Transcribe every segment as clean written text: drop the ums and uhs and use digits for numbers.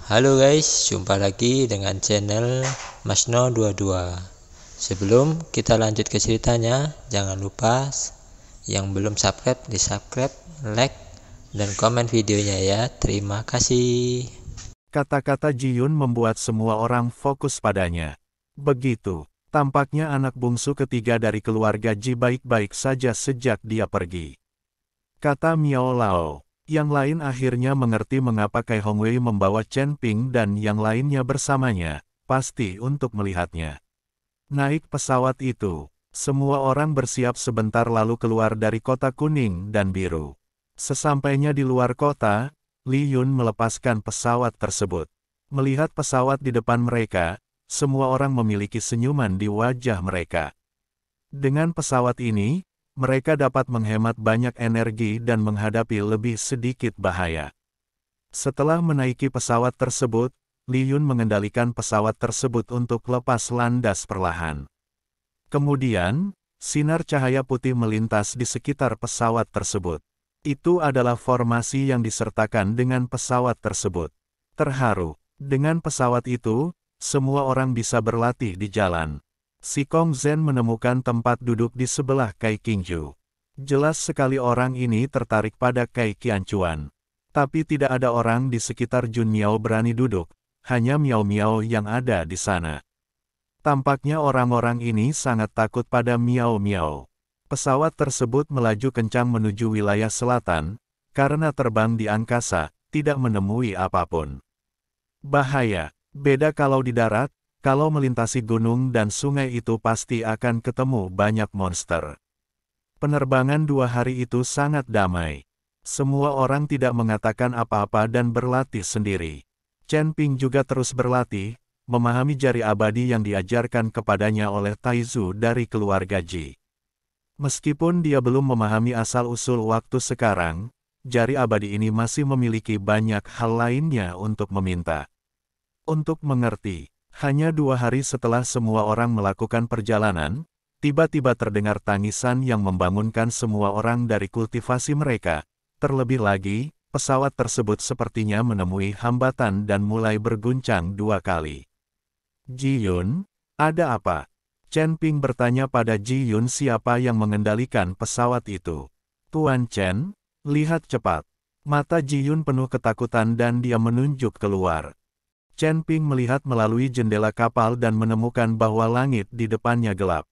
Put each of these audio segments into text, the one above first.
Halo guys, jumpa lagi dengan channel Masno22. Sebelum kita lanjut ke ceritanya, jangan lupa yang belum subscribe di subscribe, like, dan komen videonya ya. Terima kasih. Kata-kata Ji-Yun membuat semua orang fokus padanya. Begitu, tampaknya anak bungsu ketiga dari keluarga Ji baik-baik saja sejak dia pergi. Kata Miao Lao. Yang lain akhirnya mengerti mengapa Kai Hongwei membawa Chen Ping dan yang lainnya bersamanya, pasti untuk melihatnya. Naik pesawat itu, semua orang bersiap sebentar lalu keluar dari kota kuning dan biru. Sesampainya di luar kota, Li Yun melepaskan pesawat tersebut. Melihat pesawat di depan mereka, semua orang memiliki senyuman di wajah mereka. Dengan pesawat ini, mereka dapat menghemat banyak energi dan menghadapi lebih sedikit bahaya. Setelah menaiki pesawat tersebut, Li Yun mengendalikan pesawat tersebut untuk lepas landas perlahan. Kemudian, sinar cahaya putih melintas di sekitar pesawat tersebut. Itu adalah formasi yang disertakan dengan pesawat tersebut. Terharu, dengan pesawat itu, semua orang bisa berlatih di jalan. Si Kong Zhen menemukan tempat duduk di sebelah Kai Qingju. Jelas sekali orang ini tertarik pada Kai Qianchuan. Tapi tidak ada orang di sekitar Jun Miao berani duduk, hanya Miao Miao yang ada di sana. Tampaknya orang-orang ini sangat takut pada Miao Miao. Pesawat tersebut melaju kencang menuju wilayah selatan, karena terbang di angkasa, tidak menemui apapun. Bahaya, beda kalau di darat, kalau melintasi gunung dan sungai itu pasti akan ketemu banyak monster. Penerbangan 2 hari itu sangat damai. Semua orang tidak mengatakan apa-apa dan berlatih sendiri. Chen Ping juga terus berlatih, memahami jari abadi yang diajarkan kepadanya oleh Taizu dari keluarga Ji. Meskipun dia belum memahami asal-usul waktu sekarang, jari abadi ini masih memiliki banyak hal lainnya untuk meminta. Untuk mengerti. Hanya 2 hari setelah semua orang melakukan perjalanan, tiba-tiba terdengar tangisan yang membangunkan semua orang dari kultivasi mereka. Terlebih lagi, pesawat tersebut sepertinya menemui hambatan dan mulai berguncang 2 kali. Ji Yun, ada apa? Chen Ping bertanya pada Ji Yun siapa yang mengendalikan pesawat itu. Tuan Chen, lihat cepat. Mata Ji Yun penuh ketakutan dan dia menunjuk keluar. Chen Ping melihat melalui jendela kapal dan menemukan bahwa langit di depannya gelap.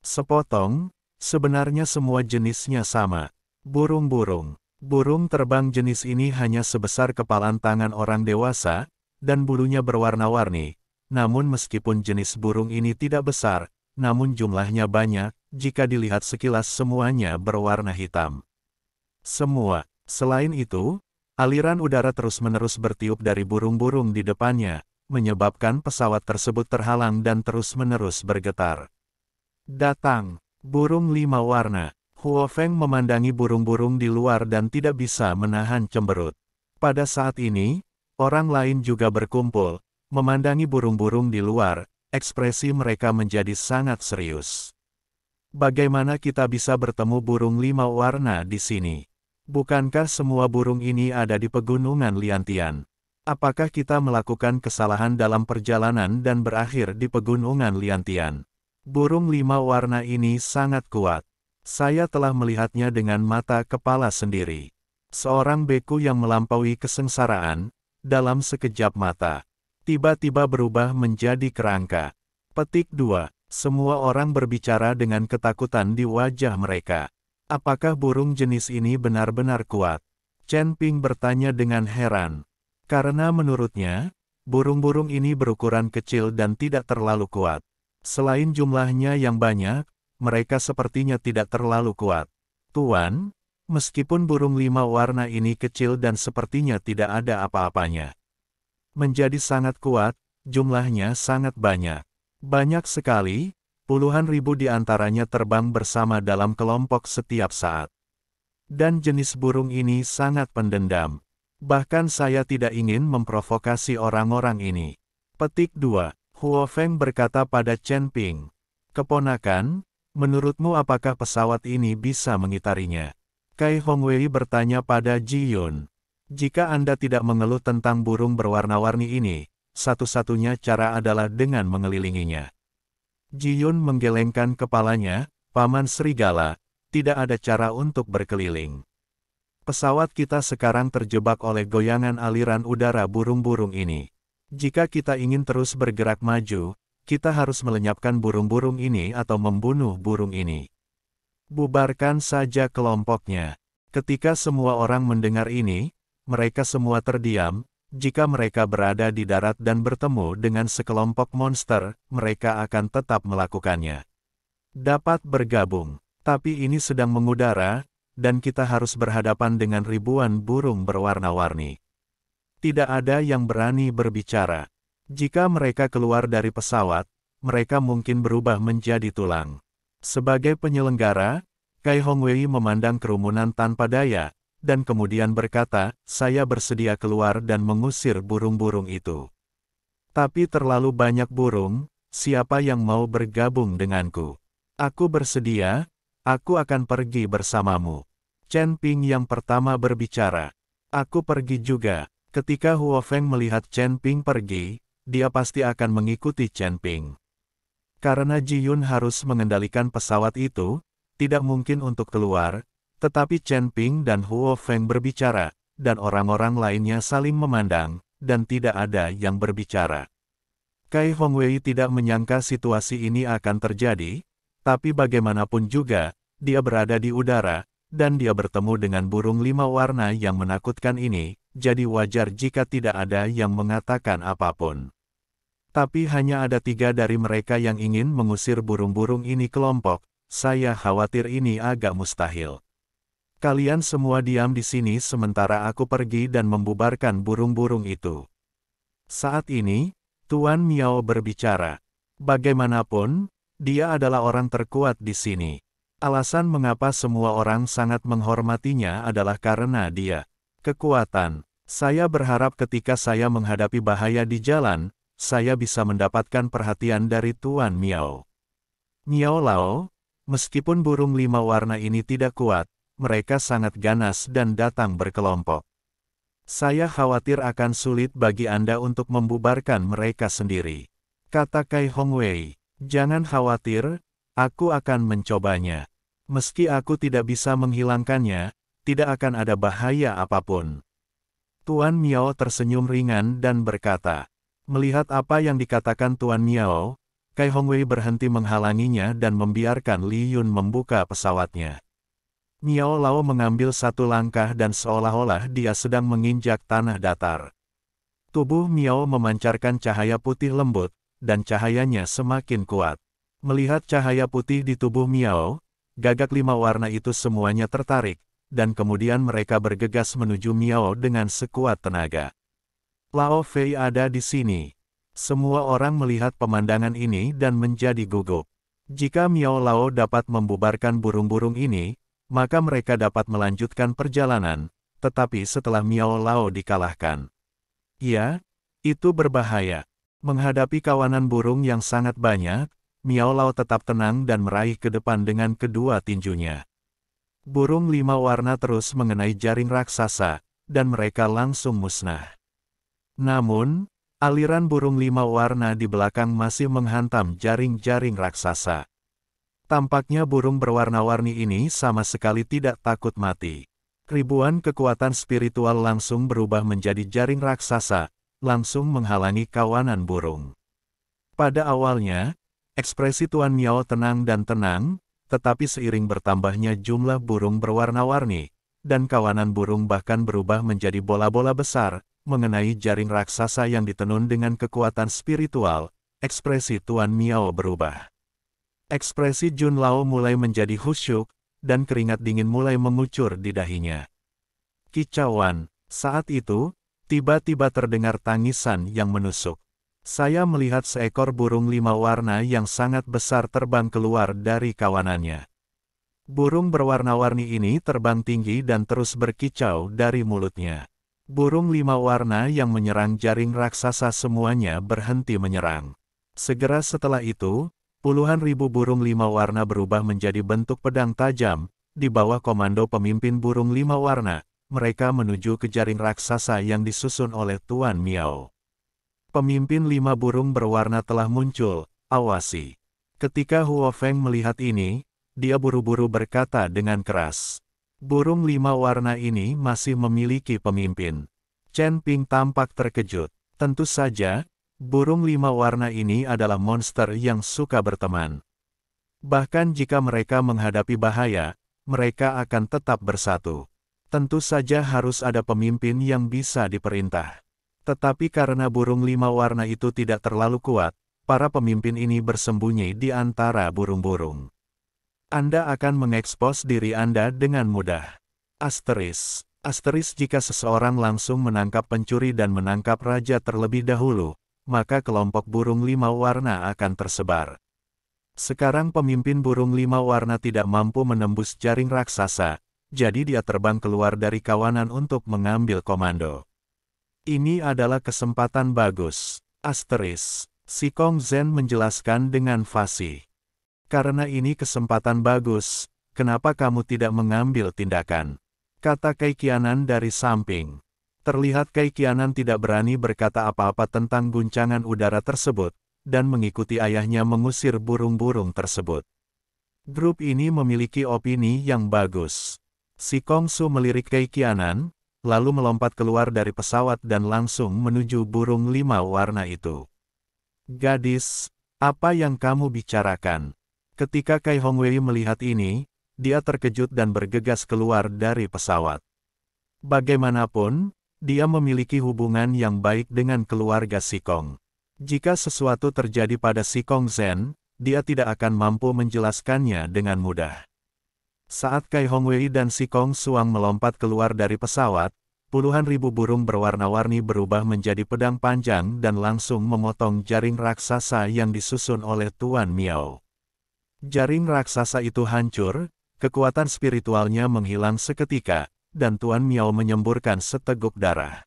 Sepotong, sebenarnya semua jenisnya sama. Burung-burung. Burung terbang jenis ini hanya sebesar kepalan tangan orang dewasa, dan bulunya berwarna-warni. Namun meskipun jenis burung ini tidak besar, namun jumlahnya banyak, jika dilihat sekilas semuanya berwarna hitam. Semua, selain itu, aliran udara terus-menerus bertiup dari burung-burung di depannya, menyebabkan pesawat tersebut terhalang dan terus-menerus bergetar. Datang, burung 5 warna. Huo Feng memandangi burung-burung di luar dan tidak bisa menahan cemberut. Pada saat ini, orang lain juga berkumpul, memandangi burung-burung di luar, ekspresi mereka menjadi sangat serius. Bagaimana kita bisa bertemu burung 5 warna di sini? Bukankah semua burung ini ada di pegunungan Liantian? Apakah kita melakukan kesalahan dalam perjalanan dan berakhir di pegunungan Liantian? Burung 5 warna ini sangat kuat. Saya telah melihatnya dengan mata kepala sendiri. Seorang beku yang melampaui kesengsaraan, dalam sekejap mata, tiba-tiba berubah menjadi kerangka. Petik 2. Semua orang berbicara dengan ketakutan di wajah mereka. Apakah burung jenis ini benar-benar kuat? Chen Ping bertanya dengan heran. Karena menurutnya, burung-burung ini berukuran kecil dan tidak terlalu kuat. Selain jumlahnya yang banyak, mereka sepertinya tidak terlalu kuat. Tuan, meskipun burung 5 warna ini kecil dan sepertinya tidak ada apa-apanya. Menjadi sangat kuat, jumlahnya sangat banyak. Banyak sekali. Puluhan ribu di antaranya terbang bersama dalam kelompok setiap saat. Dan jenis burung ini sangat pendendam. Bahkan saya tidak ingin memprovokasi orang-orang ini. Petik 2. Huo Feng berkata pada Chen Ping. Keponakan, menurutmu apakah pesawat ini bisa mengitarinya? Kai Hongwei bertanya pada Ji Yun. Jika Anda tidak mengeluh tentang burung berwarna-warni ini, satu-satunya cara adalah dengan mengelilinginya. Ji Yun menggelengkan kepalanya, Paman Serigala, tidak ada cara untuk berkeliling. Pesawat kita sekarang terjebak oleh goyangan aliran udara burung-burung ini. Jika kita ingin terus bergerak maju, kita harus melenyapkan burung-burung ini atau membunuh burung ini. Bubarkan saja kelompoknya. Ketika semua orang mendengar ini, mereka semua terdiam. Jika mereka berada di darat dan bertemu dengan sekelompok monster, mereka akan tetap melakukannya. Dapat bergabung, tapi ini sedang mengudara, dan kita harus berhadapan dengan ribuan burung berwarna-warni. Tidak ada yang berani berbicara. Jika mereka keluar dari pesawat, mereka mungkin berubah menjadi tulang. Sebagai penyelenggara, Kai Hongwei memandang kerumunan tanpa daya, dan kemudian berkata, saya bersedia keluar dan mengusir burung-burung itu. Tapi terlalu banyak burung, siapa yang mau bergabung denganku? Aku bersedia, aku akan pergi bersamamu. Chen Ping yang pertama berbicara. Aku pergi juga. Ketika Huo Feng melihat Chen Ping pergi, dia pasti akan mengikuti Chen Ping. Karena Ji Yun harus mengendalikan pesawat itu, tidak mungkin untuk keluar, tetapi Chen Ping dan Huo Feng berbicara, dan orang-orang lainnya saling memandang, dan tidak ada yang berbicara. Kai Hongwei tidak menyangka situasi ini akan terjadi, tapi bagaimanapun juga, dia berada di udara, dan dia bertemu dengan burung 5 warna yang menakutkan ini, jadi wajar jika tidak ada yang mengatakan apapun. Tapi hanya ada 3 dari mereka yang ingin mengusir burung-burung ini kelompok, saya khawatir ini agak mustahil. Kalian semua diam di sini sementara aku pergi dan membubarkan burung-burung itu. Saat ini, Tuan Miao berbicara. Bagaimanapun, dia adalah orang terkuat di sini. Alasan mengapa semua orang sangat menghormatinya adalah karena dia. Kekuatan. Saya berharap ketika saya menghadapi bahaya di jalan, saya bisa mendapatkan perhatian dari Tuan Miao. Miao Lao, meskipun burung 5 warna ini tidak kuat, mereka sangat ganas dan datang berkelompok. Saya khawatir akan sulit bagi Anda untuk membubarkan mereka sendiri. Kata Kai Hongwei, jangan khawatir, aku akan mencobanya. Meski aku tidak bisa menghilangkannya, tidak akan ada bahaya apapun. Tuan Miao tersenyum ringan dan berkata, melihat apa yang dikatakan Tuan Miao, Kai Hongwei berhenti menghalanginya dan membiarkan Li Yun membuka pesawatnya. Miao Lao mengambil satu langkah dan seolah-olah dia sedang menginjak tanah datar. Tubuh Miao memancarkan cahaya putih lembut, dan cahayanya semakin kuat. Melihat cahaya putih di tubuh Miao, gagak 5 warna itu semuanya tertarik, dan kemudian mereka bergegas menuju Miao dengan sekuat tenaga. Lao Fei ada di sini. Semua orang melihat pemandangan ini dan menjadi gugup. Jika Miao Lao dapat membubarkan burung-burung ini, maka mereka dapat melanjutkan perjalanan, tetapi setelah Miao Lao dikalahkan. Ya, itu berbahaya. Menghadapi kawanan burung yang sangat banyak, Miao Lao tetap tenang dan meraih ke depan dengan kedua tinjunya. Burung 5 warna terus mengenai jaring raksasa, dan mereka langsung musnah. Namun, aliran burung 5 warna di belakang masih menghantam jaring-jaring raksasa. Tampaknya burung berwarna-warni ini sama sekali tidak takut mati. Ribuan kekuatan spiritual langsung berubah menjadi jaring raksasa, langsung menghalangi kawanan burung. Pada awalnya, ekspresi Tuan Miao tenang dan tenang, tetapi seiring bertambahnya jumlah burung berwarna-warni, dan kawanan burung bahkan berubah menjadi bola-bola besar, mengenai jaring raksasa yang ditenun dengan kekuatan spiritual, ekspresi Tuan Miao berubah. Ekspresi Jun Lao mulai menjadi khusyuk, dan keringat dingin mulai mengucur di dahinya. Kicauan. Saat itu, tiba-tiba terdengar tangisan yang menusuk. Saya melihat seekor burung 5 warna yang sangat besar terbang keluar dari kawanannya. Burung berwarna-warni ini terbang tinggi dan terus berkicau dari mulutnya. Burung 5 warna yang menyerang jaring raksasa semuanya berhenti menyerang. Segera setelah itu, puluhan ribu burung 5 warna berubah menjadi bentuk pedang tajam, di bawah komando pemimpin burung 5 warna. mereka menuju ke jaring raksasa yang disusun oleh Tuan Miao. Pemimpin 5 burung berwarna telah muncul, awasi. Ketika Huo Feng melihat ini, dia buru-buru berkata dengan keras. Burung 5 warna ini masih memiliki pemimpin. Chen Ping tampak terkejut. Tentu saja, burung 5 warna ini adalah monster yang suka berteman. Bahkan jika mereka menghadapi bahaya, mereka akan tetap bersatu. Tentu saja harus ada pemimpin yang bisa diperintah. Tetapi karena burung 5 warna itu tidak terlalu kuat, para pemimpin ini bersembunyi di antara burung-burung. Anda akan mengekspos diri Anda dengan mudah. Asteris jika seseorang langsung menangkap pencuri dan menangkap raja terlebih dahulu, maka kelompok burung 5 warna akan tersebar. Sekarang pemimpin burung 5 warna tidak mampu menembus jaring raksasa, jadi dia terbang keluar dari kawanan untuk mengambil komando. Ini adalah kesempatan bagus. Si Kong Zhen menjelaskan dengan fasih. Karena ini kesempatan bagus, kenapa kamu tidak mengambil tindakan? Kata Kai Qianan dari samping. Terlihat Kai Qianan tidak berani berkata apa-apa tentang guncangan udara tersebut, dan mengikuti ayahnya mengusir burung-burung tersebut. Grup ini memiliki opini yang bagus. Si Kong Su melirik Kai Qianan, lalu melompat keluar dari pesawat dan langsung menuju burung 5 warna itu. Gadis, apa yang kamu bicarakan? Ketika Kai Hongwei melihat ini, dia terkejut dan bergegas keluar dari pesawat. Bagaimanapun, dia memiliki hubungan yang baik dengan keluarga Si Kong. Jika sesuatu terjadi pada Si Kong Zhen, dia tidak akan mampu menjelaskannya dengan mudah. Saat Kai Hongwei dan Si Kong Suang melompat keluar dari pesawat, puluhan ribu burung berwarna-warni berubah menjadi pedang panjang dan langsung memotong jaring raksasa yang disusun oleh Tuan Miao. Jaring raksasa itu hancur, kekuatan spiritualnya menghilang seketika, dan Tuan Miao menyemburkan seteguk darah.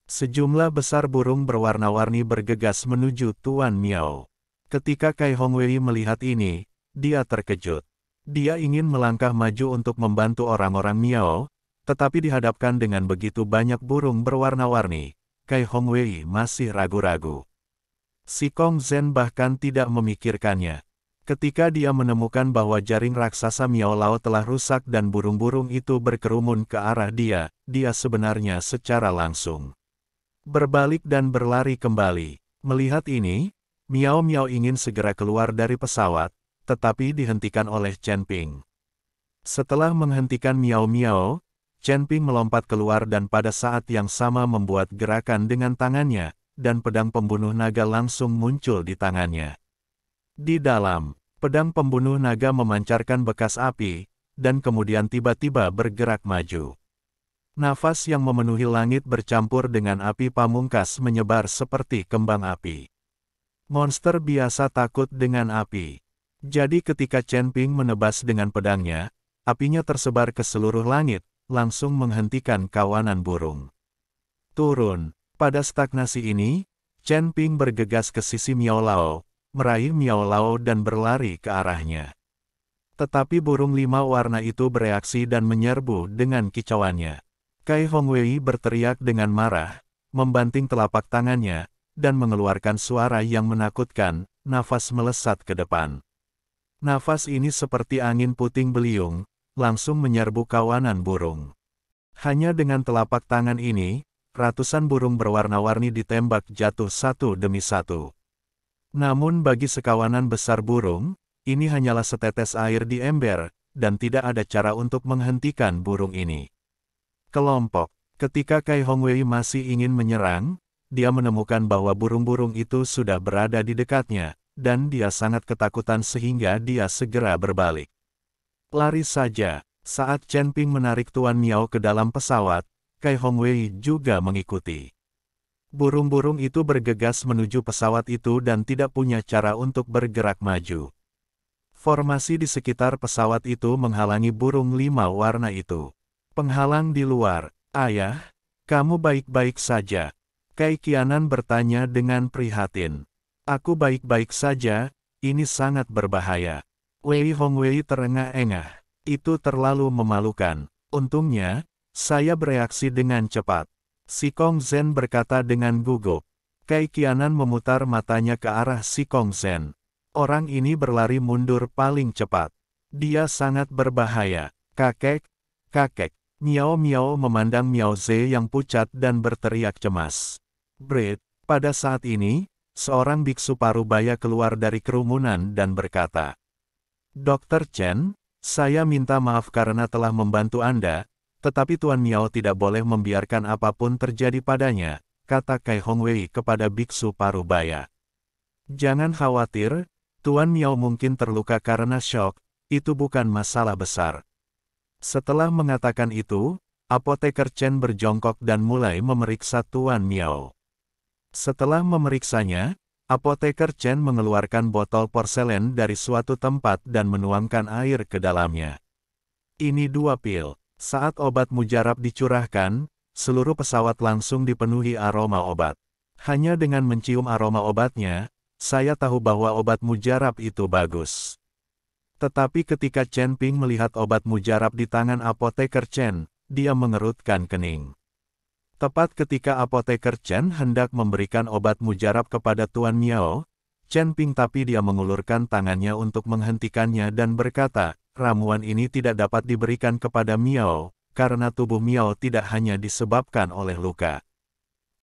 Sejumlah besar burung berwarna-warni bergegas menuju Tuan Miao. Ketika Kai Hongwei melihat ini, dia terkejut. Dia ingin melangkah maju untuk membantu orang-orang Miao, tetapi dihadapkan dengan begitu banyak burung berwarna-warni, Kai Hongwei masih ragu-ragu. Si Kong Zhen bahkan tidak memikirkannya. Ketika dia menemukan bahwa jaring raksasa Miao Lao telah rusak dan burung-burung itu berkerumun ke arah dia, dia sebenarnya secara langsung berbalik dan berlari kembali. Melihat ini, Miao Miao ingin segera keluar dari pesawat, tetapi dihentikan oleh Chen Ping. Setelah menghentikan Miao Miao, Chen Ping melompat keluar dan pada saat yang sama membuat gerakan dengan tangannya, dan pedang pembunuh naga langsung muncul di tangannya. Di dalam, pedang pembunuh naga memancarkan bekas api, dan kemudian tiba-tiba bergerak maju. Nafas yang memenuhi langit bercampur dengan api pamungkas menyebar seperti kembang api. Monster biasa takut dengan api. Jadi ketika Chen Ping menebas dengan pedangnya, apinya tersebar ke seluruh langit, langsung menghentikan kawanan burung. Turun. Pada stagnasi ini, Chen Ping bergegas ke sisi Miao Lao, meraih Miao Lao dan berlari ke arahnya. Tetapi burung 5 warna itu bereaksi dan menyerbu dengan kicauannya. Kai Hongwei berteriak dengan marah, membanting telapak tangannya, dan mengeluarkan suara yang menakutkan, nafas melesat ke depan. Nafas ini seperti angin puting beliung, langsung menyerbu kawanan burung. Hanya dengan telapak tangan ini, ratusan burung berwarna-warni ditembak jatuh satu demi satu. Namun bagi sekawanan besar burung, ini hanyalah setetes air di ember, dan tidak ada cara untuk menghentikan burung ini. Kelompok. Ketika Kai Hongwei masih ingin menyerang, dia menemukan bahwa burung-burung itu sudah berada di dekatnya, dan dia sangat ketakutan sehingga dia segera berbalik. Lari saja. Saat Chen Ping menarik Tuan Miao ke dalam pesawat, Kai Hongwei juga mengikuti. Burung-burung itu bergegas menuju pesawat itu dan tidak punya cara untuk bergerak maju. Formasi di sekitar pesawat itu menghalangi burung 5 warna itu. Penghalang di luar. Ayah, kamu baik-baik saja? Kai Qianan bertanya dengan prihatin. Aku baik-baik saja, ini sangat berbahaya. Wei Hongwei terengah-engah. Itu terlalu memalukan. Untungnya, Saya bereaksi dengan cepat. Si Kong Zhen berkata dengan gugup. Kai Qianan memutar matanya ke arah si Kong Zhen. Orang ini berlari mundur paling cepat. Dia sangat berbahaya. Kakek, kakek. Miao Miao memandang Miao Ze yang pucat dan berteriak cemas. Brit, pada saat ini, seorang biksu parubaya keluar dari kerumunan dan berkata, Dr. Chen, saya minta maaf karena telah membantu Anda, tetapi Tuan Miao tidak boleh membiarkan apapun terjadi padanya, kata Kai Hongwei kepada biksu parubaya. Jangan khawatir, Tuan Miao mungkin terluka karena syok, itu bukan masalah besar. Setelah mengatakan itu, apoteker Chen berjongkok dan mulai memeriksa Tuan Miao. Setelah memeriksanya, apoteker Chen mengeluarkan botol porselen dari suatu tempat dan menuangkan air ke dalamnya. Ini 2 pil. Saat obat mujarab dicurahkan, seluruh pesawat langsung dipenuhi aroma obat. Hanya dengan mencium aroma obatnya, saya tahu bahwa obat mujarab itu bagus. Tetapi ketika Chen Ping melihat obat mujarab di tangan apoteker Chen, dia mengerutkan kening. Tepat ketika apoteker Chen hendak memberikan obat mujarab kepada Tuan Miao, Chen Ping tapi dia mengulurkan tangannya untuk menghentikannya dan berkata, ramuan ini tidak dapat diberikan kepada Miao, karena tubuh Miao tidak hanya disebabkan oleh luka.